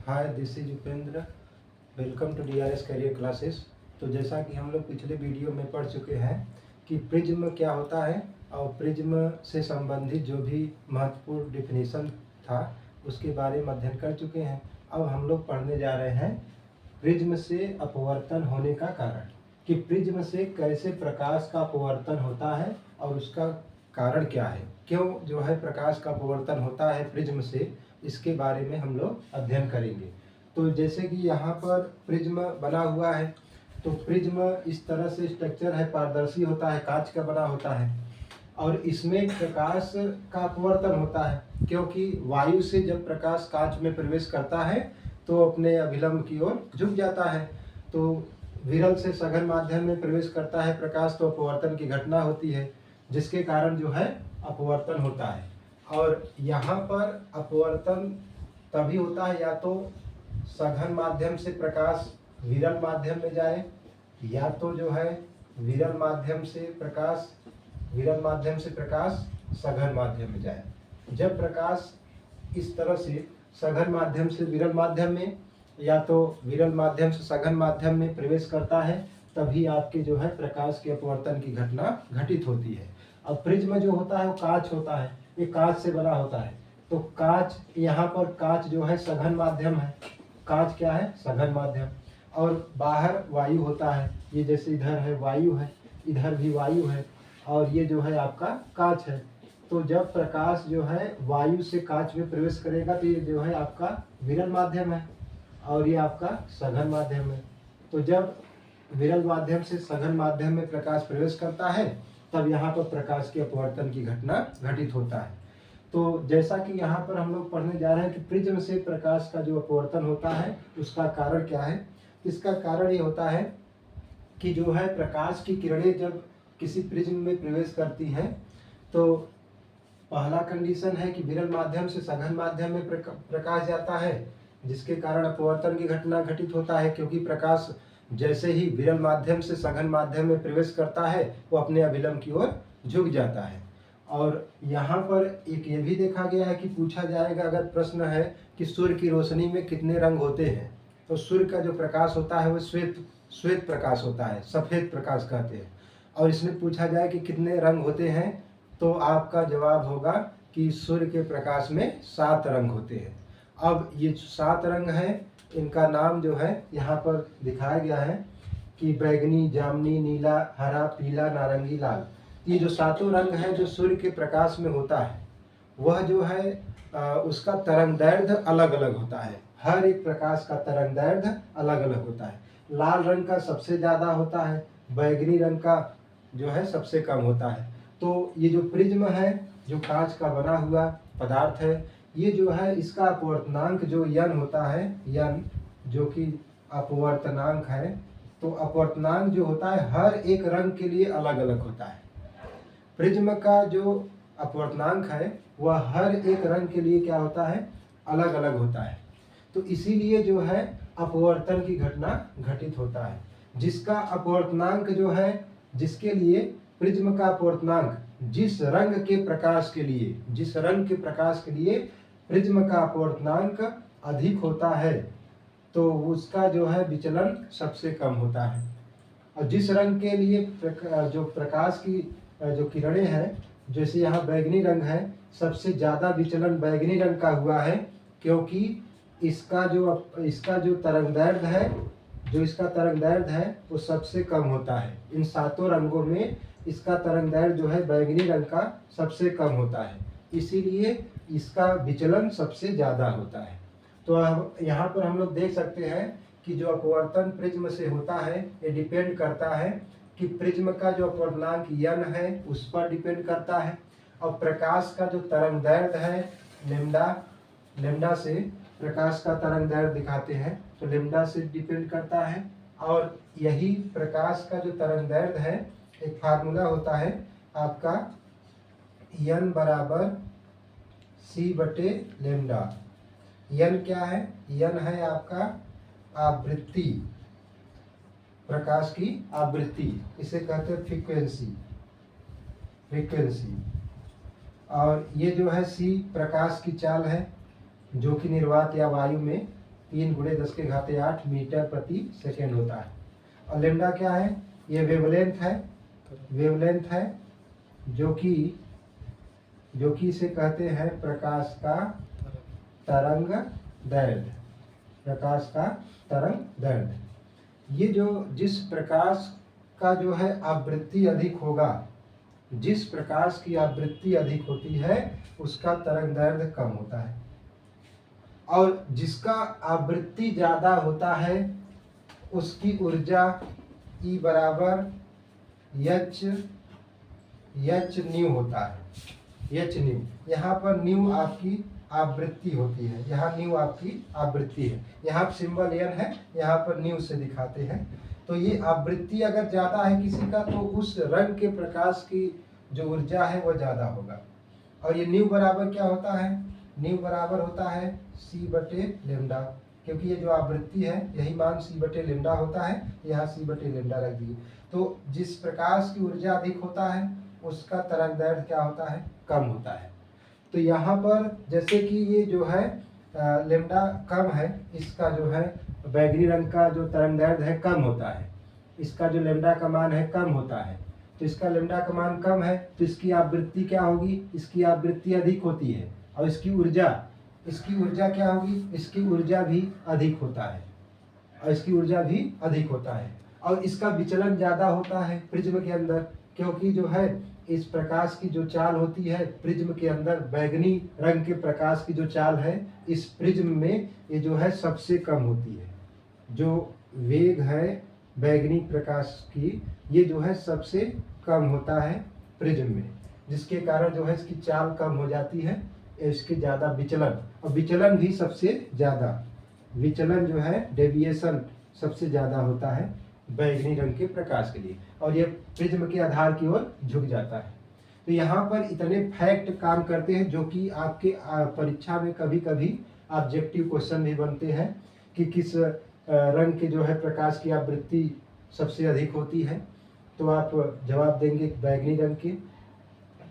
Hi, this is Upendra. Welcome to DRS career classes. तो जैसा कि हम लोग पिछले वीडियो में पढ़ चुके हैं कि प्रिज्म क्या होता है और प्रिज्म से संबंधित जो भी महत्वपूर्ण डिफिनीशन था उसके बारे में अध्ययन कर चुके हैं। अब हम लोग पढ़ने जा रहे हैं प्रिज्म से अपवर्तन होने का कारण, कि प्रिज्म से कैसे प्रकाश का अपवर्तन होता है और उसका कारण क्या है, क्यों जो है प्रकाश का अपवर्तन होता है प्रिज्म से, इसके बारे में हम लोग अध्ययन करेंगे। तो जैसे कि यहाँ पर प्रिज्म बना हुआ है, तो प्रिज्म इस तरह से स्ट्रक्चर है, पारदर्शी होता है, कांच का बना होता है और इसमें प्रकाश का अपवर्तन होता है, क्योंकि वायु से जब प्रकाश कांच में प्रवेश करता है तो अपने अभिलंब की ओर झुक जाता है। तो विरल से सघन माध्यम में प्रवेश करता है प्रकाश, तो अपवर्तन की घटना होती है, जिसके कारण जो है अपवर्तन होता है। और यहाँ पर अपवर्तन तभी होता है या तो सघन माध्यम से प्रकाश विरल माध्यम में जाए, या तो जो है विरल माध्यम से प्रकाश सघन माध्यम में जाए। जब प्रकाश इस तरह से सघन माध्यम से विरल माध्यम में या तो विरल माध्यम से सघन माध्यम में प्रवेश करता है, तभी आपके जो है प्रकाश के अपवर्तन की घटना घटित होती है। अब प्रिज्म जो होता है वो कांच होता है, ये कांच से बना होता है। तो कांच, यहाँ पर कांच जो है सघन माध्यम है, कांच क्या है, सघन माध्यम, और बाहर वायु होता है। ये जैसे इधर है वायु है, इधर भी वायु है, और ये जो है आपका कांच है। तो जब प्रकाश जो है वायु से कांच में प्रवेश करेगा तो ये जो है आपका विरल माध्यम है और ये आपका सघन माध्यम है। तो जब विरल माध्यम से सघन माध्यम में प्रकाश प्रवेश करता है तब यहाँ पर प्रकाश के अपवर्तन की घटना घटित होता है। तो जैसा कि यहाँ पर हम लोग पढ़ने जा रहे हैं कि प्रिज्म से प्रकाश का जो अपवर्तन होता है उसका कारण क्या है। इसका कारण ये होता है कि जो है प्रकाश की किरणें जब किसी प्रिज्म में प्रवेश करती हैं तो पहला कंडीशन है कि विरल माध्यम से सघन माध्यम में प्रकाश जाता है, जिसके कारण अपवर्तन की घटना घटित होता है, क्योंकि प्रकाश जैसे ही विरल माध्यम से सघन माध्यम में प्रवेश करता है वो अपने अभिलंब की ओर झुक जाता है। और यहाँ पर एक ये भी देखा गया है कि पूछा जाएगा, अगर प्रश्न है कि सूर्य की रोशनी में कितने रंग होते हैं, तो सूर्य का जो प्रकाश होता है वो श्वेत प्रकाश होता है, सफ़ेद प्रकाश कहते हैं। और इसमें पूछा जाए कि कितने रंग होते हैं, तो आपका जवाब होगा कि सूर्य के प्रकाश में 7 रंग होते हैं। अब ये 7 रंग हैं, इनका नाम जो है यहाँ पर दिखाया गया है कि बैगनी, जामुनी, नीला, हरा, पीला, नारंगी, लाल। ये जो 7 रंग हैं जो सूर्य के प्रकाश में होता है, वह जो है उसका तरंगदैर्घ्य अलग अलग होता है। हर एक प्रकाश का तरंगदैर्घ्य अलग अलग होता है। लाल रंग का सबसे ज़्यादा होता है, बैगनी रंग का जो है सबसे कम होता है। तो ये जो प्रिज्म है, जो कांच का बना हुआ पदार्थ है, ये जो है इसका अपवर्तनांक जो यन होता है, यन जो कि अपवर्तनांक है, तो अपवर्तनांक जो होता है हर एक रंग के लिए अलग अलग होता है। प्रिज्म का जो अपवर्तनांक है वह हर एक रंग के लिए क्या होता है, अलग अलग होता है। तो इसीलिए जो है अपवर्तन की घटना घटित होता है। जिसका अपवर्तनांक जो है, जिसके लिए प्रिज्म का अपवर्तनांक जिस रंग के प्रकाश के लिए प्रिज्म का अपवर्तनांक अधिक होता है, तो उसका जो है विचलन सबसे कम होता है। और जिस रंग के लिए जो प्रकाश की जो किरणें हैं, जैसे यहाँ बैगनी रंग है, सबसे ज़्यादा विचलन बैगनी रंग का हुआ है, क्योंकि इसका जो तरंगदैर्घ्य है वो सबसे कम होता है। इन 7 रंगों में इसका तरंगदैर्घ्य जो है बैगनी रंग का सबसे कम होता है, इसीलिए इसका विचलन सबसे ज़्यादा होता है। तो अब यहाँ पर हम लोग देख सकते हैं कि जो अपवर्तन प्रिज्म से होता है ये डिपेंड करता है कि प्रिज्म का जो अपवर्तनांक यन है उस पर डिपेंड करता है, और प्रकाश का जो तरंगदैर्घ्य है लेम्डा से प्रकाश का तरंगदैर्घ्य दिखाते हैं, तो लेम्डा से डिपेंड करता है। और यही प्रकाश का जो तरंगदैर्घ्य है, एक फार्मूला होता है आपका यन बराबर c/λ। यन क्या है, यन है आपका आवृत्ति, प्रकाश की आवृत्ति, इसे कहते हैं फ्रीक्वेंसी। और ये जो है c प्रकाश की चाल है जो कि निर्वात या वायु में 3 × 10⁸ मीटर प्रति सेकेंड होता है। और लेमडा क्या है? ये वेवलेंथ है जो कि इसे कहते हैं प्रकाश का तरंग दैर्ध्य। प्रकाश का तरंग दैर्ध्य। ये जो जिस प्रकाश का जो है आवृत्ति अधिक होगा, जिस प्रकाश की आवृत्ति अधिक होती है उसका तरंग दैर्ध्य कम होता है, और जिसका आवृत्ति ज़्यादा होता है उसकी ऊर्जा E बराबर एच न्यू होता है। एच न्यू, यहाँ पर न्यू आपकी आवृत्ति होती है, यहाँ न्यू आपकी आवृत्ति है, यहाँ सिंबल एन है, यहाँ पर न्यू से दिखाते हैं। तो ये आवृत्ति अगर ज़्यादा है किसी का तो उस रंग के प्रकाश की जो ऊर्जा है वो ज़्यादा होगा। और ये न्यू बराबर क्या होता है? न्यू बराबर होता है C/λ, क्योंकि ये जो आवृत्ति है यही मान C/λ होता है, यहाँ C/λ रख दिए। तो जिस प्रकाश की ऊर्जा अधिक होता है उसका तरंग दैर्ध्य क्या होता है? कम होता है। तो यहाँ पर जैसे कि ये जो है लेमडा कम है, इसका जो है बैगनी रंग का जो तरंग दैर्ध्य है कम होता है, इसका जो लेमडा का मान है कम होता है। तो इसका लेमडा का मान कम है तो इसकी आवृत्ति क्या होगी? इसकी आवृत्ति अधिक होती है, और इसकी ऊर्जा क्या होगी? इसकी ऊर्जा भी अधिक होता है, और इसकी ऊर्जा भी अधिक होता है। और इसका विचलन ज़्यादा होता है प्रिज्म के अंदर, क्योंकि जो है इस प्रकाश की जो चाल होती है प्रिज्म के अंदर, बैगनी रंग के प्रकाश की जो चाल है इस प्रिज्म में ये जो है सबसे कम होती है। जो वेग है बैगनी प्रकाश की ये जो है सबसे कम होता है प्रिज्म में, जिसके कारण जो है इसकी चाल कम हो जाती है, इसके ज़्यादा विचलन, और विचलन भी सबसे ज़्यादा, विचलन जो है डेविएशन सबसे ज़्यादा होता है बैगनी रंग के प्रकाश के लिए, और ये प्रिज्म के आधार की ओर झुक जाता है। तो यहाँ पर इतने फैक्ट काम करते हैं जो कि आपके परीक्षा में कभी कभी ऑब्जेक्टिव क्वेश्चन भी बनते हैं कि किस रंग के जो है प्रकाश की आवृत्ति सबसे अधिक होती है, तो आप जवाब देंगे बैगनी रंग के।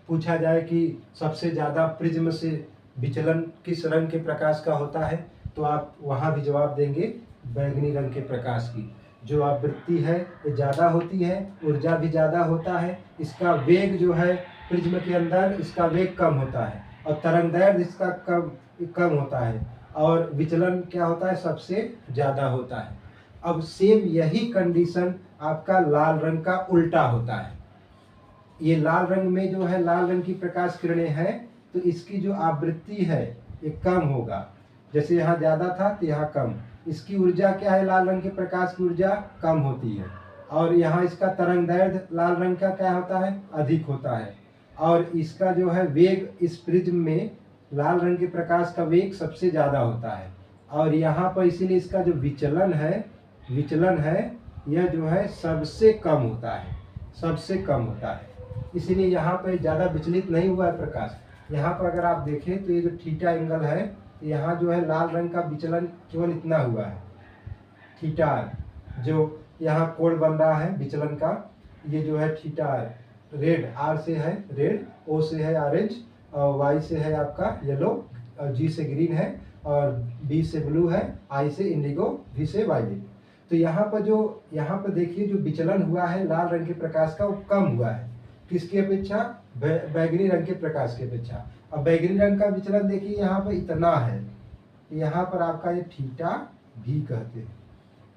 पूछा जाए कि सबसे ज़्यादा प्रिज्म से विचलन किस रंग के प्रकाश का होता है, तो आप वहाँ भी जवाब देंगे बैगनी रंग के प्रकाश की। जो आवृत्ति है ये ज़्यादा होती है, ऊर्जा भी ज़्यादा होता है, इसका वेग जो है प्रिज्म के अंदर इसका वेग कम होता है, और तरंग दैर्ध्य इसका कम होता है, और विचलन क्या होता है? सबसे ज़्यादा होता है। अब सेम यही कंडीशन आपका लाल रंग का उल्टा होता है। ये लाल रंग में जो है लाल रंग की प्रकाश किरणें हैं तो इसकी जो आवृत्ति है ये कम होगा, जैसे यहाँ ज़्यादा था तो यहाँ कम। इसकी ऊर्जा क्या है? लाल रंग के प्रकाश की ऊर्जा कम होती है, और यहाँ इसका तरंग दैर्ध्य लाल रंग का क्या होता है? अधिक होता है, और इसका जो है वेग इस प्रिज्म में लाल रंग के प्रकाश का वेग सबसे ज़्यादा होता है, और यहाँ पर इसीलिए इसका जो विचलन है यह जो है सबसे कम होता है, सबसे कम होता है। इसीलिए यहाँ पर ज़्यादा विचलित नहीं हुआ है प्रकाश। यहाँ पर अगर आप देखें तो ये जो थीटा एंगल है, यहाँ जो है लाल रंग का विचलन केवल इतना हुआ है, थीटा जो यहाँ कोण बन रहा है विचलन का, ये जो है थीटा रेड, आर से है रेड, ओ से है ऑरेंज, और वाई से है आपका येलो, और जी से ग्रीन है, और बी से ब्लू है, आई से इंडिगो, वी से वायलेट। तो यहाँ पर देखिए जो विचलन हुआ है लाल रंग के प्रकाश का वो कम हुआ है, किसकी अपेक्षा? बैगनी रंग के प्रकाश की अपेक्षा। अब बैगनी रंग का विचलन देखिए यहाँ पर इतना है, यहाँ पर आपका ये थीटा भी कहते हैं,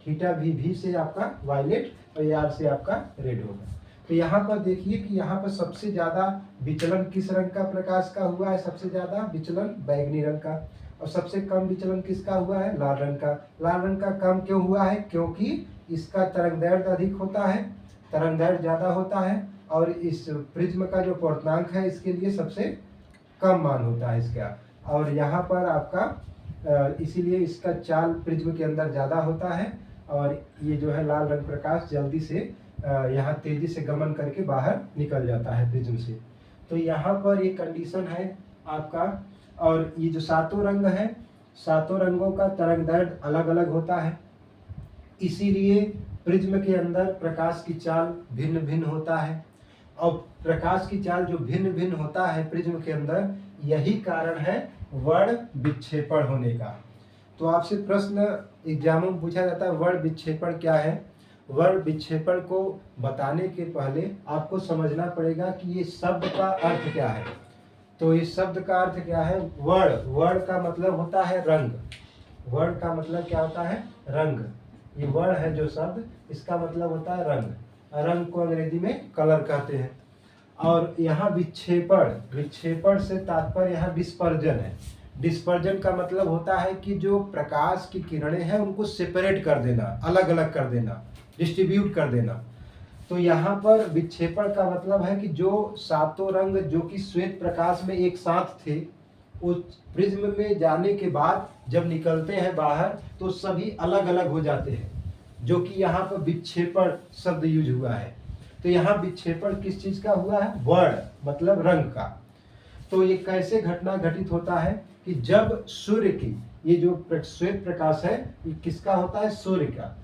थीटा भी से आपका वायलेट, और यार से आपका रेड होगा। तो यहाँ पर देखिए कि यहाँ पर सबसे ज़्यादा विचलन किस रंग का प्रकाश का हुआ है? सबसे ज़्यादा विचलन बैगनी रंग का, और सबसे कम विचलन किसका हुआ है? लाल रंग का। लाल रंग का कम क्यों हुआ है? क्योंकि इसका तरंग दैर्ध्य अधिक होता है, तरंग दैर्ध्य ज़्यादा होता है, और इस प्रिज्म का जो पूर्णांक है इसके लिए सबसे कम मान होता है इसका, और यहाँ पर आपका इसीलिए इसका चाल प्रिज्म के अंदर ज़्यादा होता है, और ये जो है लाल रंग प्रकाश जल्दी से यहाँ तेज़ी से गमन करके बाहर निकल जाता है प्रिज्म से। तो यहाँ पर ये कंडीशन है आपका, और ये जो सातों रंग हैं, सातों रंगों का तरंग दैर्ध्य अलग अलग होता है, इसीलिए प्रिज्म के अंदर प्रकाश की चाल भिन्न भिन्न होता है। और प्रकाश की चाल जो भिन्न भिन्न होता है प्रिज्म के अंदर, यही कारण है वर्ण विक्षेपण होने का। तो आपसे प्रश्न एग्जामों में पूछा जाता है वर्ण विक्षेपण क्या है। वर्ण विक्षेपण को बताने के पहले आपको समझना पड़ेगा कि ये शब्द का अर्थ क्या है। तो इस शब्द का अर्थ क्या है? वर्ण, वर्ण का मतलब होता है रंग। वर्ण का मतलब क्या होता है? रंग। ये वर्ण है जो शब्द, इसका मतलब होता है रंग। रंग को अंग्रेजी में कलर कहते हैं। और यहाँ विक्षेपण, विक्षेपण से तात्पर्य यहाँ डिस्पर्जन है। डिस्पर्जन का मतलब होता है कि जो प्रकाश की किरणें हैं उनको सेपरेट कर देना, अलग अलग कर देना, डिस्ट्रीब्यूट कर देना। तो यहाँ पर विक्षेपण का मतलब है कि जो सातों रंग जो कि श्वेत प्रकाश में एक साथ थे, उस प्रिज्म में जाने के बाद जब निकलते हैं बाहर तो सभी अलग अलग हो जाते हैं, जो कि यहाँ पर विक्षेपण शब्द यूज हुआ है। तो यहाँ विक्षेपण किस चीज का हुआ है? वर्ण मतलब रंग का। तो ये कैसे घटना घटित होता है कि जब सूर्य की, ये जो श्वेत प्रकाश है ये किसका होता है? सूर्य का।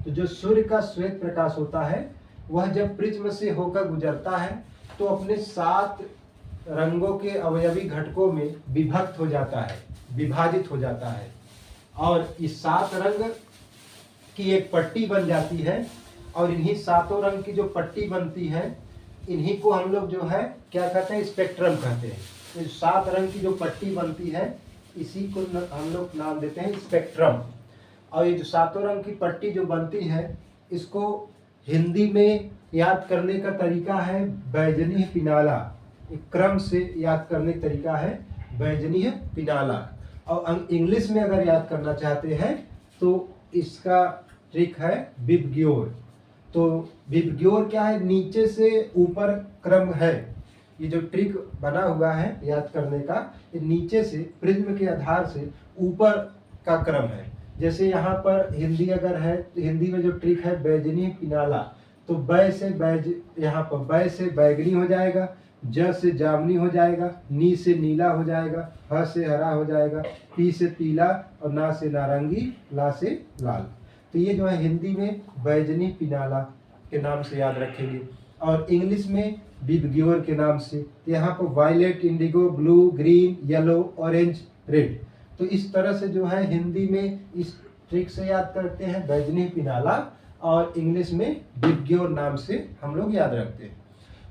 तो जो सूर्य का श्वेत प्रकाश होता है वह जब प्रिज्म से होकर गुजरता है तो अपने 7 रंगों के अवयवी घटकों में विभक्त हो जाता है, विभाजित हो जाता है। और इस 7 रंग की एक पट्टी बन जाती है। और इन्हीं 7 रंग की जो पट्टी बनती है, इन्हीं को हम लोग जो है क्या कहते हैं? स्पेक्ट्रम कहते हैं। तो 7 रंग की जो पट्टी बनती है इसी को हम लोग नाम देते हैं स्पेक्ट्रम। और ये जो 7 रंग की पट्टी जो बनती है, इसको हिंदी में याद करने का तरीका है बैजनीय पिनाला। एक क्रम से याद करने का तरीका है बैजनीय पिनाला। और इंग्लिश में अगर याद करना चाहते हैं तो इसका ट्रिक है विबग्योर। तो विबग्योर क्या है? नीचे से ऊपर क्रम है। ये जो ट्रिक बना हुआ है याद करने का, ये नीचे से प्रिज्म के आधार से ऊपर का क्रम है। जैसे यहाँ पर हिंदी अगर है तो हिंदी में जो ट्रिक है बैजनी पिनाला, तो बै से बैज, यहाँ पर बै से बैगनी हो जाएगा, ज से जामनी हो जाएगा, नी से नीला हो जाएगा, ह से हरा हो जाएगा, पी से पीला, और ना से नारंगी, ला से लाल। तो ये जो है हिंदी में बैजनी पिनाला के नाम से याद रखेंगे, और इंग्लिश में विबग्योर के नाम से। यहाँ पर violet, indigo, blue, green, yellow, orange, red. तो इस तरह से जो है हिंदी में इस ट्रिक से याद करते हैं बैजनी पिनाला, और इंग्लिश में विबग्योर नाम से हम लोग याद रखते हैं।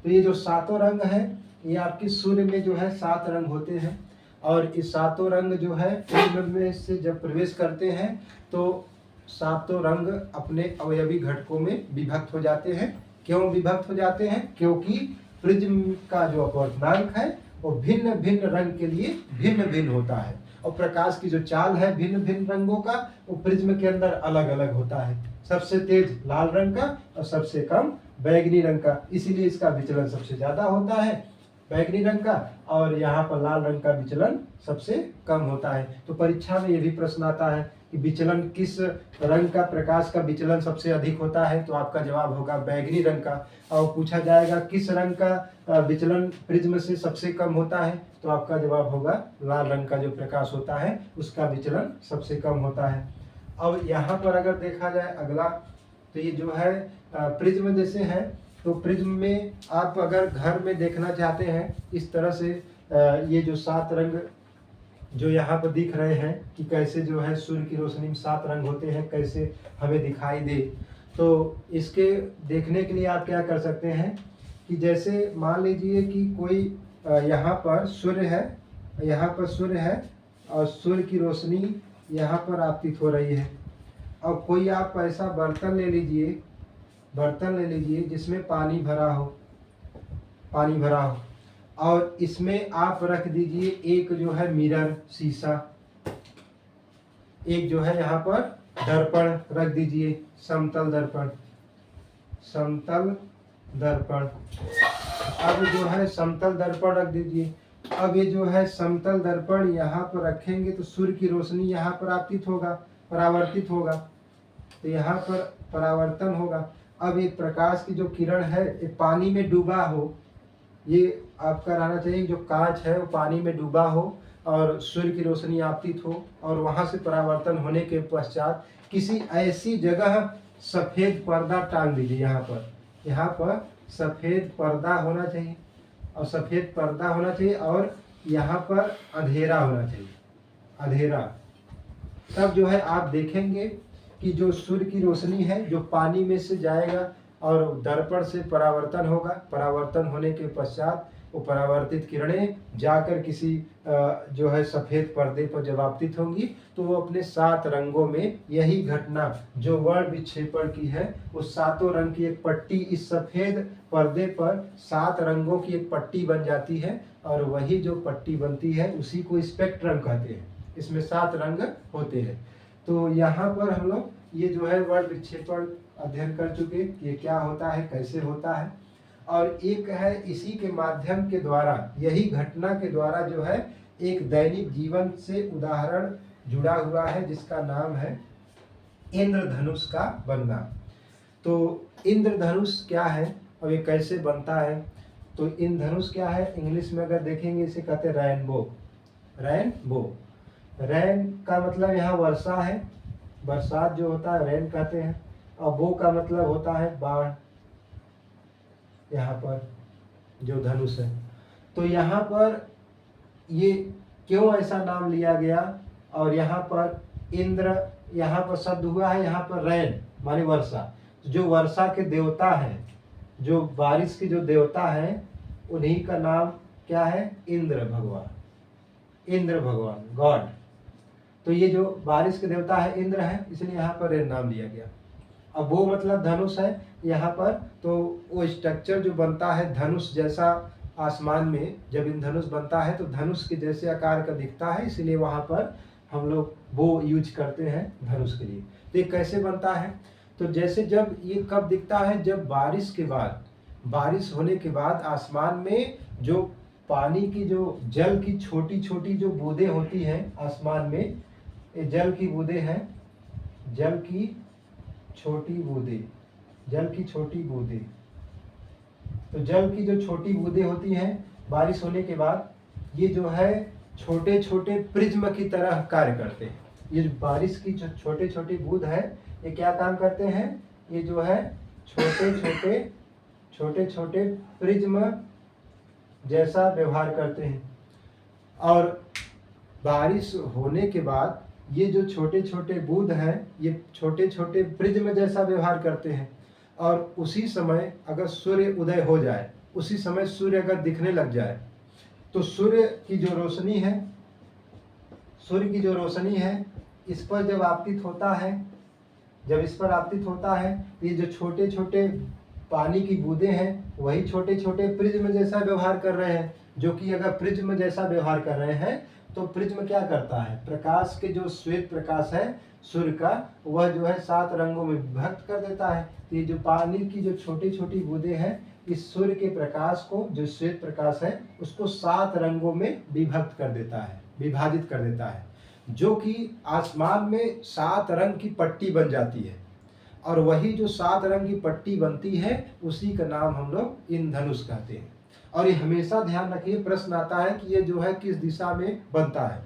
तो ये जो 7 रंग है ये आपके सूर्य में जो है 7 रंग होते हैं। और इस 7 रंग जो है प्रिज्म में से जब प्रवेश करते हैं तो 7 रंग अपने अवयवी घटकों में विभक्त हो जाते हैं। क्यों विभक्त हो जाते हैं? क्योंकि प्रिज्म का जो अपवर्तनांक है वो भिन्न भिन्न रंग के लिए भिन्न भिन्न होता है, और प्रकाश की जो चाल है भिन्न भिन्न रंगों का वो प्रिज्म के अंदर अलग अलग होता है। सबसे तेज लाल रंग का और सबसे कम बैगनी रंग का, इसीलिए इसका विचलन सबसे ज्यादा होता है बैगनी रंग का, और यहाँ पर लाल रंग का विचलन सबसे कम होता है। तो परीक्षा में ये भी प्रश्न आता है कि विचलन किस रंग का, प्रकाश का विचलन सबसे अधिक होता है, तो आपका जवाब होगा बैगनी रंग का। और पूछा जाएगा किस रंग का विचलन प्रिज्म से सबसे कम होता है, तो आपका जवाब होगा लाल रंग का जो प्रकाश होता है उसका विचलन सबसे कम होता है। अब यहाँ पर अगर देखा जाए अगला, तो ये जो है प्रिज्म जैसे है, तो प्रिज्म में आप अगर घर में देखना चाहते हैं इस तरह से ये जो 7 रंग जो यहाँ पर दिख रहे हैं कि कैसे जो है सूर्य की रोशनी में 7 रंग होते हैं, कैसे हमें दिखाई दे, तो इसके देखने के लिए आप क्या कर सकते हैं कि जैसे मान लीजिए कि कोई यहाँ पर सूर्य है, यहाँ पर सूर्य है और सूर्य की रोशनी यहाँ पर आपतित हो रही है। और कोई आप ऐसा बर्तन ले लीजिए, बर्तन ले लीजिए जिसमें पानी भरा हो, पानी भरा हो, और इसमें आप रख दीजिए एक जो है मिरर, शीशा, एक जो है यहाँ पर दर्पण रख दीजिए, समतल दर्पण, समतल दर्पण। अब जो है समतल दर्पण रख दीजिए। अब ये जो है समतल दर्पण यहाँ पर रखेंगे तो सूर्य की रोशनी यहाँ पर आपतित होगा, परावर्तित होगा, तो यहाँ पर परावर्तन होगा। अब एक प्रकाश की जो किरण है ये पानी में डूबा हो, ये आपका रहना चाहिए जो कांच है वो पानी में डूबा हो और सूर्य की रोशनी आपतित हो, और वहाँ से परावर्तन होने के पश्चात किसी ऐसी जगह सफ़ेद पर्दा टांग दीजिए। यहाँ पर सफ़ेद पर्दा होना चाहिए, और सफ़ेद पर्दा होना चाहिए, और यहाँ पर अंधेरा होना चाहिए, अंधेरा। तब जो है आप देखेंगे कि जो सूर्य की रोशनी है जो पानी में से जाएगा और दर्पण से परावर्तन होगा, परावर्तन होने के पश्चात वो परावर्तित किरणें जाकर किसी जो है सफ़ेद पर्दे पर जब आपतित होंगी तो वो अपने 7 रंगों में यही घटना जो वर्ण विक्षेपण की है उस 7 रंग की एक पट्टी इस सफ़ेद पर्दे पर 7 रंगों की एक पट्टी बन जाती है और वही जो पट्टी बनती है उसी को स्पेक्ट्रम कहते हैं। इसमें 7 रंग होते हैं। तो यहाँ पर हम लोग ये जो है वर्ण विक्षेपण अध्ययन कर चुके, ये क्या होता है, कैसे होता है। और एक है इसी के माध्यम के द्वारा, यही घटना के द्वारा जो है एक दैनिक जीवन से उदाहरण जुड़ा हुआ है जिसका नाम है इंद्रधनुष का बनना। तो इंद्रधनुष क्या है और ये कैसे बनता है? तो इंद्रधनुष क्या है, इंग्लिश में अगर देखेंगे इसे कहते हैं रेनबो। रेनबो, रैन का मतलब यहाँ वर्षा है, बरसात जो होता है रैन कहते हैं, और बो का मतलब होता है बाण, यहाँ पर जो धनुष है। तो यहाँ पर ये क्यों ऐसा नाम लिया गया, और यहाँ पर इंद्र यहाँ पर शब्द हुआ है, यहाँ पर रैन माने वर्षा। जो वर्षा के देवता हैं, जो बारिश के जो देवता हैं, उन्हीं का नाम क्या है, इंद्र भगवान, इंद्र भगवान, गॉड। तो ये जो बारिश के देवता है इंद्र है, इसलिए यहाँ पर रैन नाम लिया गया। अब वो मतलब धनुष है यहाँ पर, तो वो स्ट्रक्चर जो बनता है धनुष जैसा आसमान में जब इंद्रधनुष बनता है तो धनुष के जैसे आकार का दिखता है, इसलिए वहाँ पर हम लोग वो यूज करते हैं धनुष के लिए। तो ये कैसे बनता है, तो जैसे जब ये कब दिखता है, जब बारिश के बाद, बारिश होने के बाद आसमान में जो पानी की जो जल की छोटी छोटी जो बूंदें होती हैं आसमान में, ये जल की बूंदें हैं, जल की छोटी बूंदें, जल की छोटी बूंदें। तो जल की जो छोटी बूंदें होती हैं बारिश होने के बाद, ये जो है छोटे छोटे प्रिज्म की तरह कार्य करते हैं। ये जो बारिश की जो छोटे छोटे बूंद है, ये क्या काम करते हैं, ये जो है छोटे छोटे प्रिज्म जैसा व्यवहार करते हैं। और बारिश होने के बाद ये जो छोटे छोटे बूंद हैं, ये छोटे छोटे प्रिज्म जैसा व्यवहार करते हैं। और उसी समय अगर सूर्य उदय हो जाए, उसी समय सूर्य अगर दिखने लग जाए, तो सूर्य की जो रोशनी है, सूर्य की जो रोशनी है इस पर जब आपतित होता है, जब इस पर आपतित होता है, ये जो छोटे छोटे पानी की बूंदें हैं वही छोटे छोटे प्रिज्म जैसा व्यवहार कर रहे हैं। जो कि अगर प्रिज्म जैसा व्यवहार कर रहे हैं तो प्रिज्म क्या करता है, प्रकाश के जो श्वेत प्रकाश है सूर्य का, वह जो है 7 रंगों में विभक्त कर देता है। तो ये जो पानी की जो छोटी छोटी बूंदें हैं, इस सूर्य के प्रकाश को, जो श्वेत प्रकाश है, उसको 7 रंगों में विभक्त कर देता है, विभाजित कर देता है, जो कि आसमान में 7 रंग की पट्टी बन जाती है। और वही जो 7 रंग की पट्टी बनती है उसी का नाम हम लोग इंद्रधनुष कहते हैं। और ये हमेशा ध्यान रखिए, प्रश्न आता है कि ये जो है किस दिशा में बनता है।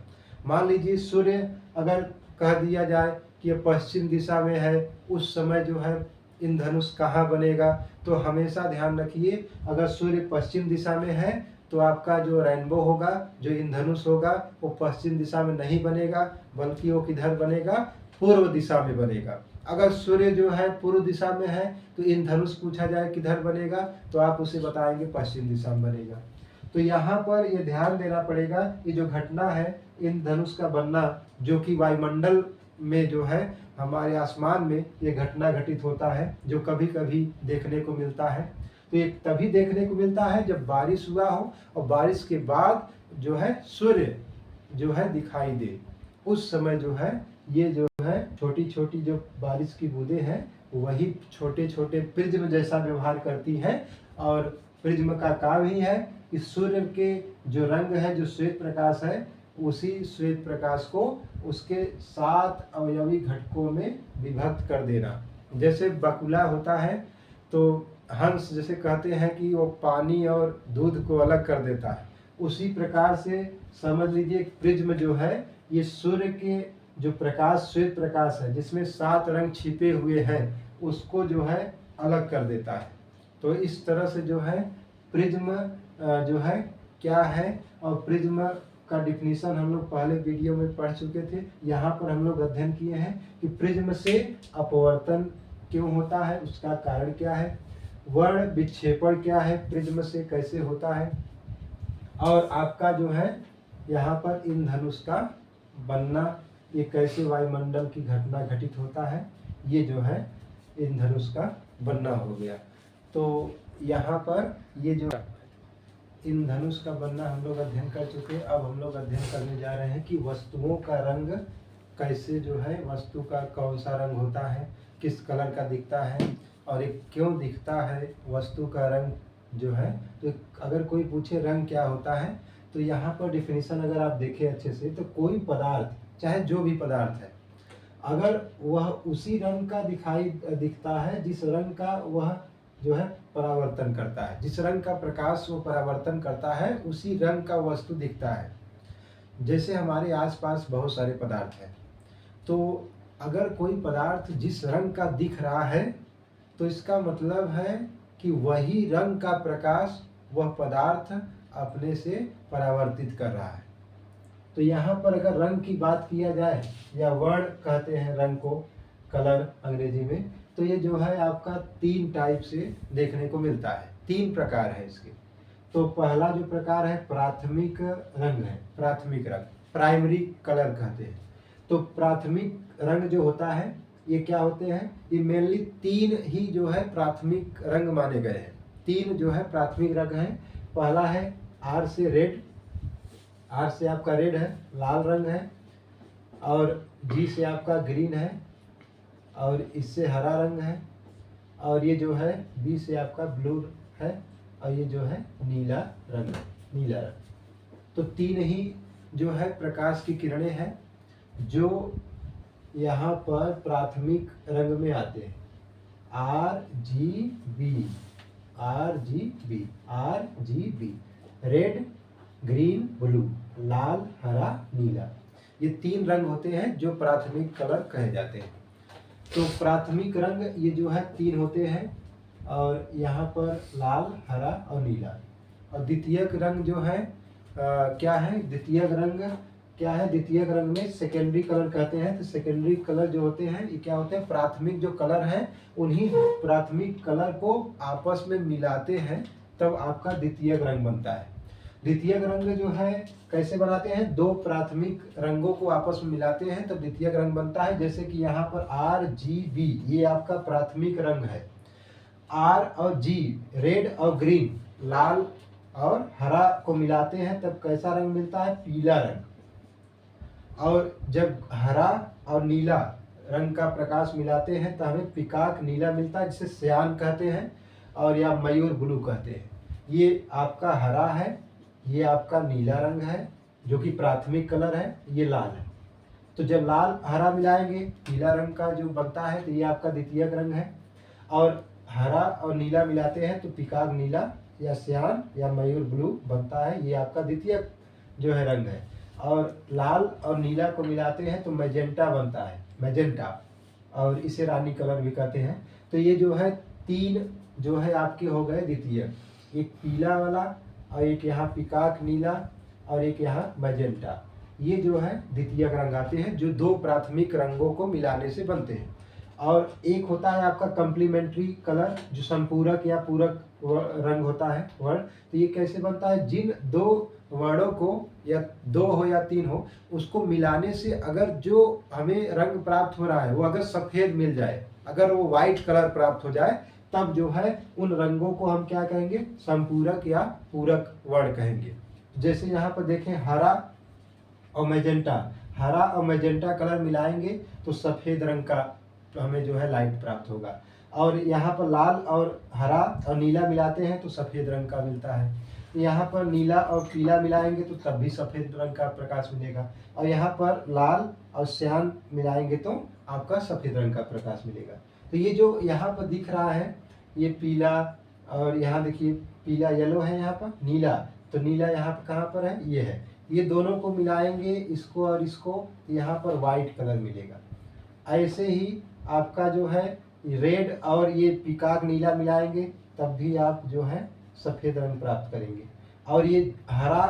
मान लीजिए सूर्य अगर कह दिया जाए कि ये पश्चिम दिशा में है, उस समय जो है इंद्रधनुष कहाँ बनेगा, तो हमेशा ध्यान रखिए अगर सूर्य पश्चिम दिशा में है तो आपका जो रेनबो होगा, जो इंद्रधनुष होगा, वो पश्चिम दिशा में नहीं बनेगा, बल्कि वो किधर बनेगा, पूर्व दिशा में बनेगा। अगर सूर्य जो है पूर्व दिशा में है तो इंद्रधनुष पूछा जाए किधर बनेगा, तो आप उसे बताएंगे पश्चिम दिशा में बनेगा। तो यहाँ पर ये ध्यान देना पड़ेगा, ये जो घटना है इंद्रधनुष का बनना, जो कि वायुमंडल में जो है हमारे आसमान में ये घटना घटित होता है, जो कभी कभी देखने को मिलता है। तो ये तभी देखने को मिलता है जब बारिश हुआ हो और बारिश के बाद जो है सूर्य जो है दिखाई दे, उस समय जो है ये जो है छोटी छोटी जो बारिश की बूंदें हैं वही छोटे छोटे प्रिज्म जैसा व्यवहार करती हैं। और प्रिज्म का काम ही है कि सूर्य के जो रंग है, जो श्वेत प्रकाश है, उसी श्वेत प्रकाश को उसके 7 अवयवी घटकों में विभक्त कर देना। जैसे बकुला होता है तो हंस जैसे कहते हैं कि वो पानी और दूध को अलग कर देता है, उसी प्रकार से समझ लीजिए प्रिज्म जो है ये सूर्य के जो प्रकाश, श्वेत प्रकाश है जिसमें 7 रंग छिपे हुए हैं, उसको जो है अलग कर देता है। तो इस तरह से जो है प्रिज्म जो है क्या है, और प्रिज्म का डिफिनीशन हम लोग पहले वीडियो में पढ़ चुके थे। यहाँ पर हम लोग अध्ययन किए हैं कि प्रिज्म से अपवर्तन क्यों होता है, उसका कारण क्या है, वर्ण विक्षेपण क्या है, प्रिज्म से कैसे होता है, और आपका जो है यहाँ पर इंद्रधनुष का बनना, ये कैसे वायुमंडल की घटना घटित होता है, ये जो है इंद्रधनुष का बनना हो गया। तो यहाँ पर ये जो इंद्रधनुष का बनना हम लोग अध्ययन कर चुके हैं। अब हम लोग अध्ययन करने जा रहे हैं कि वस्तुओं का रंग कैसे जो है, वस्तु का कौन सा रंग होता है, किस कलर का दिखता है और एक क्यों दिखता है वस्तु का रंग जो है। तो अगर कोई पूछे रंग क्या होता है, तो यहाँ पर डिफिनीशन अगर आप देखें अच्छे से, तो कोई पदार्थ चाहे जो भी पदार्थ है, अगर वह उसी रंग का दिखता है जिस रंग का वह जो है परावर्तन करता है, जिस रंग का प्रकाश वो परावर्तन करता है, उसी रंग का वस्तु दिखता है। जैसे हमारे आसपास बहुत सारे पदार्थ हैं, तो अगर कोई पदार्थ जिस रंग का दिख रहा है, तो इसका मतलब है कि वही रंग का प्रकाश वह पदार्थ अपने से परावर्तित कर रहा है। तो यहाँ पर अगर रंग की बात किया जाए, या वर्ण कहते हैं रंग को, कलर अंग्रेजी में, तो ये जो है आपका 3 टाइप से देखने को मिलता है, 3 प्रकार है इसके। तो पहला जो प्रकार है प्राथमिक रंग है, प्राथमिक रंग, प्राइमरी कलर कहते हैं। तो प्राथमिक रंग जो होता है, ये क्या होते हैं, ये मेनली 3 ही जो है प्राथमिक रंग माने गए हैं। 3 जो है प्राथमिक रंग हैं। पहला है आर से रेड, आर से आपका रेड है, लाल रंग है, और जी से आपका ग्रीन है, और इससे हरा रंग है, और ये जो है बी से आपका ब्लू है, और ये जो है नीला रंग है, नीला रंग। तो 3 ही जो है प्रकाश की किरणें हैं जो यहाँ पर प्राथमिक रंग में आते हैं। R G B, R G B, R G B, red green blue, लाल हरा नीला, ये 3 रंग होते हैं जो प्राथमिक कलर कहे जाते हैं। तो प्राथमिक रंग ये जो है 3 होते हैं, और यहाँ पर लाल हरा और नीला। और द्वितीयक रंग जो है क्या है, द्वितीयक रंग क्या है, द्वितीयक रंग में सेकेंडरी कलर कहते हैं। तो सेकेंडरी कलर जो होते हैं, ये क्या होते हैं, प्राथमिक जो कलर हैं उन्हीं प्राथमिक कलर को आपस में मिलाते हैं, तब आपका द्वितीयक रंग बनता है। द्वितीयक रंग जो है कैसे बनाते हैं, 2 प्राथमिक रंगों को आपस में मिलाते हैं तब द्वितीयक रंग बनता है। जैसे कि यहाँ पर आर जी बी, ये आपका प्राथमिक रंग है। आर और जी, रेड और ग्रीन, लाल और हरा को मिलाते हैं तब कैसा रंग मिलता है, पीला रंग। और जब हरा और नीला रंग का प्रकाश मिलाते हैं तो हमें पिकाक नीला मिलता है, जिसे सियान कहते हैं, और या मयूर ब्लू कहते हैं। ये आपका हरा है, ये आपका नीला रंग है जो कि प्राथमिक कलर है, ये लाल है। तो जब लाल हरा मिलाएंगे पीला रंग का जो बनता है, तो ये आपका द्वितीयक रंग है। और हरा और नीला मिलाते हैं तो पिकाक नीला या सियान या मयूर ब्लू बनता है, ये आपका द्वितीयक जो है रंग है। और लाल और नीला को मिलाते हैं तो मैजेंटा बनता है, मैजेंटा, और इसे रानी कलर भी कहते हैं। तो ये जो है 3 जो है आपके हो गए द्वितीयक, एक पीला वाला, और एक यहाँ पिकाक नीला, और एक यहाँ मैजेंटा। ये जो है द्वितीयक रंग आते हैं जो 2 प्राथमिक रंगों को मिलाने से बनते हैं। और एक होता है आपका कम्प्लीमेंट्री कलर, जो संपूरक या पूरक रंग होता है, वर्ण। तो ये कैसे बनता है, जिन 2 वर्णों को, या 2 हो या 3 हो, उसको मिलाने से अगर जो हमें रंग प्राप्त हो रहा है वो अगर सफ़ेद मिल जाए, अगर वो वाइट कलर प्राप्त हो जाए, तब जो है उन रंगों को हम क्या कहेंगे, संपूरक या पूरक वर्ण कहेंगे। जैसे यहाँ पर देखें हरा और मैजेंटा, हरा और मैजेंटा कलर मिलाएंगे तो सफ़ेद रंग का हमें जो है लाइट प्राप्त होगा। और यहाँ पर लाल और हरा और नीला मिलाते हैं तो सफ़ेद रंग का मिलता है। यहाँ पर नीला और पीला मिलाएंगे तो तब भी सफ़ेद रंग का प्रकाश मिलेगा। और यहाँ पर लाल और श्यान मिलाएंगे तो आपका सफ़ेद रंग का प्रकाश मिलेगा। तो ये जो यहाँ पर दिख रहा है, ये पीला, और यहाँ देखिए पीला येलो है, यहाँ पर नीला, तो नीला यहाँ पर कहाँ पर है, ये है। ये दोनों को मिलाएंगे, इसको और इसको, यहाँ पर वाइट कलर मिलेगा। ऐसे ही आपका जो है रेड और ये पिकाक नीला मिलाएंगे तब भी आप जो है सफ़ेद रंग प्राप्त करेंगे। और ये हरा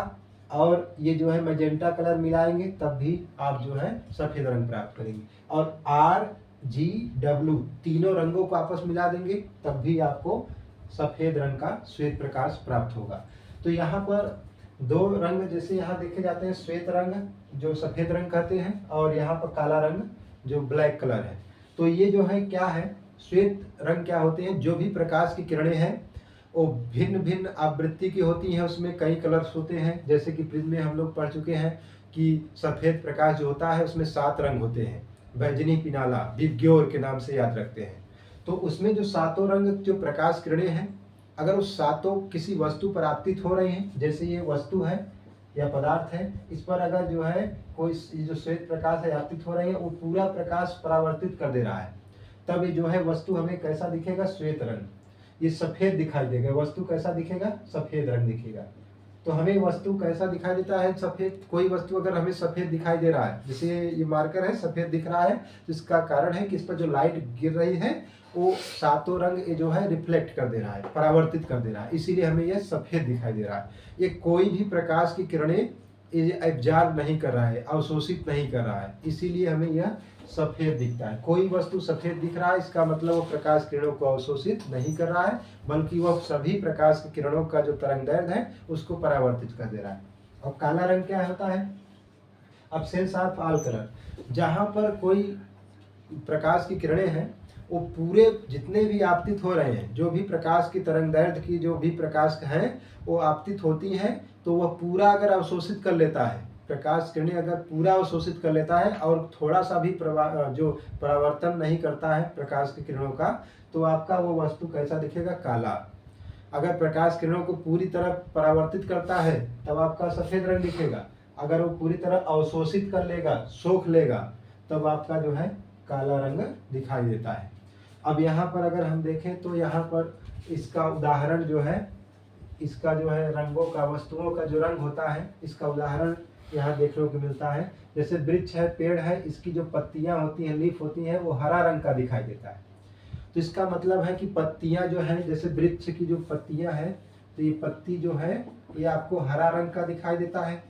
और ये जो है मैजेंटा कलर मिलाएंगे तब भी आप जो है सफ़ेद रंग प्राप्त करेंगे। और RGW तीनों रंगों को आपस मिला देंगे तब भी आपको सफ़ेद रंग का श्वेत प्रकाश प्राप्त होगा। तो यहाँ पर दो रंग जैसे यहाँ देखे जाते हैं, श्वेत रंग जो सफ़ेद रंग कहते हैं और यहाँ पर काला रंग जो ब्लैक कलर है। तो ये जो है क्या है, श्वेत रंग क्या होते हैं, जो भी प्रकाश की किरणें हैं वो भिन्न भिन्न आवृत्ति की होती हैं, उसमें कई कलर्स होते हैं। जैसे कि प्रिज्म में हम लोग पढ़ चुके हैं कि सफ़ेद प्रकाश जो होता है उसमें 7 रंग होते हैं, बैजनी, पिनाला, विग्योर के नाम से याद रखते हैं। तो उसमें जो 7 रंग जो प्रकाश किरणें हैं, अगर उस 7 किसी वस्तु पर आपतित हो रही हैं, जैसे ये वस्तु है या पदार्थ है, इस पर अगर जो है कोई जो श्वेत प्रकाश है आपतित हो रही है, वो पूरा प्रकाश परावर्तित कर दे रहा है, तब ये जो है वस्तु हमें कैसा दिखेगा, श्वेत रंग, ये सफ़ेद दिखाई देगा। वस्तु कैसा दिखेगा, सफ़ेद रंग दिखेगा। तो हमें वस्तु कैसा दिखाई देता है, सफ़ेद। कोई वस्तु अगर हमें सफ़ेद दिखाई दे रहा है, जैसे ये मार्कर है सफ़ेद दिख रहा है, तो इसका कारण है कि इस पर जो लाइट गिर रही है वो 7 रंग ये जो है रिफ्लेक्ट कर दे रहा है, परावर्तित कर दे रहा है, इसीलिए हमें यह सफ़ेद दिखाई दे रहा है। ये कोई भी प्रकाश की किरणें ये एब्जॉर्ब नहीं कर रहा है, अवशोषित नहीं कर रहा है, इसीलिए हमें यह सफ़ेद दिखता है। कोई वस्तु सफ़ेद दिख रहा है, इसका मतलब वो प्रकाश किरणों को अवशोषित नहीं कर रहा है, बल्कि वह सभी प्रकाश की किरणों का जो तरंगदैर्घ्य है उसको परावर्तित कर दे रहा है। अब काला रंग क्या होता है, अब्सेंस ऑफ ऑल कलर। जहाँ पर कोई प्रकाश की किरणें हैं वो पूरे जितने भी आपतित हो रहे हैं, जो भी प्रकाश की तरंगदैर्घ्य की जो भी प्रकाश हैं वो आपतित होती हैं, तो वह पूरा अगर अवशोषित कर लेता है, प्रकाश किरणें अगर पूरा अवशोषित कर लेता है और थोड़ा सा भी जो परावर्तन नहीं करता है प्रकाश की किरणों का, तो आपका वो वस्तु कैसा दिखेगा, काला। अगर प्रकाश किरणों को पूरी तरह परावर्तित करता है तब आपका सफ़ेद रंग दिखेगा। अगर वो पूरी तरह अवशोषित कर लेगा, सोख लेगा, तब आपका जो है काला रंग दिखाई देता है। अब यहाँ पर अगर हम देखें तो यहाँ पर इसका उदाहरण जो है, इसका जो है रंगों का, वस्तुओं का जो रंग होता है, इसका उदाहरण यहाँ देखने को मिलता है। जैसे वृक्ष है, पेड़ है, इसकी जो पत्तियाँ होती हैं, लीफ होती हैं, वो हरा रंग का दिखाई देता है। तो इसका मतलब है कि पत्तियाँ जो हैं, जैसे वृक्ष की जो पत्तियाँ हैं, तो ये पत्ती जो है ये आपको हरा रंग का दिखाई देता है,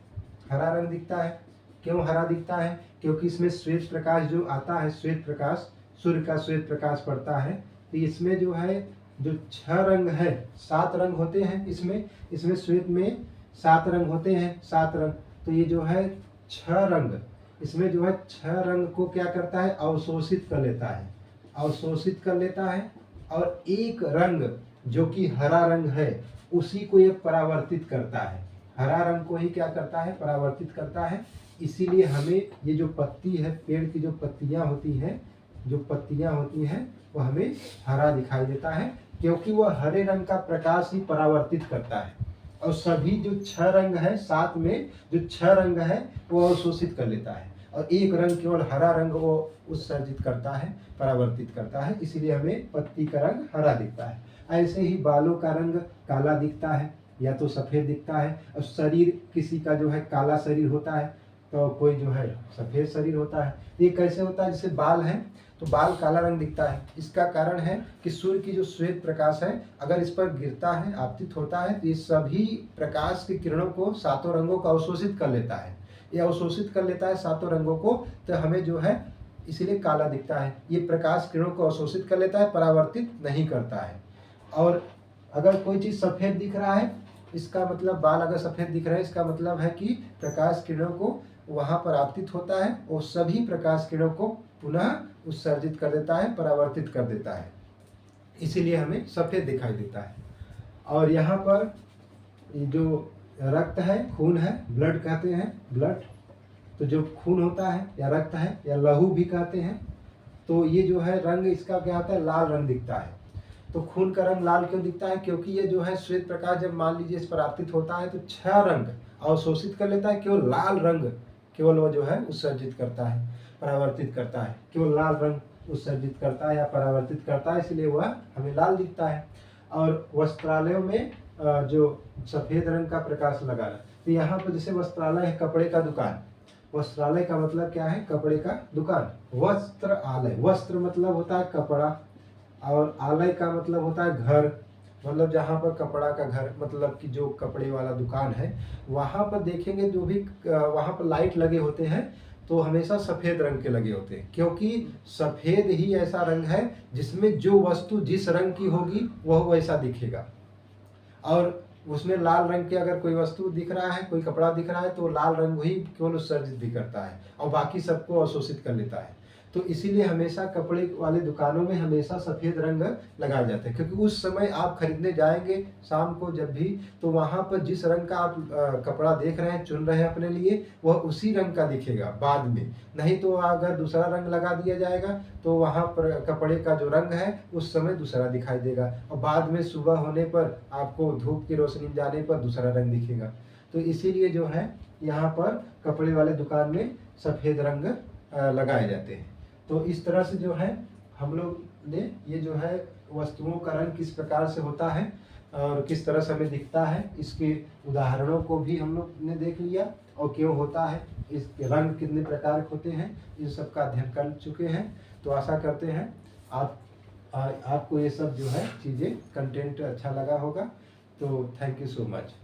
हरा रंग दिखता है। क्यों हरा दिखता है, क्योंकि इसमें श्वेत प्रकाश जो आता है, श्वेत प्रकाश, सूर्य का श्वेत प्रकाश पड़ता है, तो इसमें जो है जो 6 रंग है, 7 रंग होते हैं इसमें श्वेत में 7 रंग होते हैं, 7 रंग। तो ये जो है 6 रंग, इसमें जो है 6 रंग को क्या करता है, अवशोषित कर लेता है, अवशोषित कर लेता है। और एक रंग जो कि हरा रंग है उसी को ये परावर्तित करता है, हरा रंग को ही क्या करता है, परावर्तित करता है। इसीलिए हमें ये जो पत्ती है, पेड़ की जो पत्तियाँ होती हैं, जो पत्तियाँ होती हैं वो हमें हरा दिखाई देता है, क्योंकि वह हरे रंग का प्रकाश ही परावर्तित करता है। और सभी जो 6 रंग है, साथ में जो 6 रंग है वो अवशोषित कर लेता है, और एक रंग केवल हरा रंग वो उत्सर्जित करता है, परावर्तित करता है, इसीलिए हमें पत्ती का रंग हरा दिखता है। ऐसे ही बालों का रंग काला दिखता है या तो सफ़ेद दिखता है। और शरीर किसी का जो है काला शरीर होता है, तो कोई जो है सफ़ेद शरीर होता है। ये कैसे होता है, जैसे बाल हैं तो बाल काला रंग दिखता है, इसका कारण है कि सूर्य की जो श्वेत प्रकाश है अगर इस पर गिरता है, आपतित होता है, तो ये सभी प्रकाश की किरणों को 7 रंगों को अवशोषित कर लेता है, ये अवशोषित कर लेता है 7 रंगों को, तो हमें जो है इसीलिए काला दिखता है। ये प्रकाश किरणों को अवशोषित कर लेता है, परावर्तित नहीं करता है। और अगर कोई चीज़ सफ़ेद दिख रहा है, इसका मतलब बाल अगर सफ़ेद दिख रहा है, इसका मतलब है कि प्रकाश किरणों को वहाँ पर आपतित होता है और सभी प्रकाश किरणों को पुनः उत्सर्जित कर देता है, परावर्तित कर देता है, इसीलिए हमें सफ़ेद दिखाई देता है। और यहाँ पर जो रक्त है, खून है, ब्लड कहते हैं, ब्लड, तो जो खून होता है या रक्त है या लहू भी कहते हैं, तो ये जो है रंग इसका क्या होता है, लाल रंग दिखता है। तो खून का रंग लाल क्यों दिखता है, क्योंकि ये जो है श्वेत प्रकाश जब मान लीजिए इस पर आपतित होता है तो 6 रंग अवशोषित कर लेता है, केवल लाल रंग केवल वो जो है उत्सर्जित करता है, परावर्तित करता है, केवल लाल रंग उत्सर्जित करता है या परावर्तित करता है, इसलिए वह हमें लाल दिखता है। और वस्त्रालयों में जो सफ़ेद रंग का प्रकाश लगा है, तो यहाँ पर जैसे वस्त्रालय है, कपड़े का दुकान, वस्त्रालय का मतलब क्या है, कपड़े का दुकान। वस्त्र आलय, वस्त्र मतलब होता है कपड़ा, और आलय का मतलब होता है घर, मतलब जहाँ पर कपड़ा का घर, मतलब कि जो कपड़े वाला दुकान है, वहाँ पर देखेंगे जो भी वहाँ पर लाइट लगे होते हैं तो हमेशा सफ़ेद रंग के लगे होते हैं, क्योंकि सफ़ेद ही ऐसा रंग है जिसमें जो वस्तु जिस रंग की होगी वह वैसा दिखेगा। और उसमें लाल रंग के अगर कोई वस्तु दिख रहा है, कोई कपड़ा दिख रहा है, तो लाल रंग ही केवल उत्सर्जित भी करता है और बाकी सबको अवशोषित कर लेता है। तो इसीलिए हमेशा कपड़े वाले दुकानों में हमेशा सफ़ेद रंग लगाए जाते हैं, क्योंकि उस समय आप खरीदने जाएंगे शाम को जब भी, तो वहाँ पर जिस रंग का आप कपड़ा देख रहे हैं, चुन रहे हैं अपने लिए, वह उसी रंग का दिखेगा बाद में। नहीं तो अगर दूसरा रंग लगा दिया जाएगा तो वहाँ पर कपड़े का जो रंग है उस समय दूसरा दिखाई देगा, और बाद में सुबह होने पर आपको धूप की रोशनी जाने पर दूसरा रंग दिखेगा। तो इसीलिए जो है यहाँ पर कपड़े वाले दुकान में सफ़ेद रंग लगाए जाते हैं। तो इस तरह से जो है हम लोग ने ये जो है वस्तुओं का रंग किस प्रकार से होता है और किस तरह से हमें दिखता है, इसके उदाहरणों को भी हम लोग ने देख लिया, और क्यों होता है, इसके रंग कितने प्रकार के होते हैं, इन सब का अध्ययन कर चुके हैं। तो आशा करते हैं आपको ये सब जो है चीज़ें कंटेंट अच्छा लगा होगा। तो थैंक यू सो मच।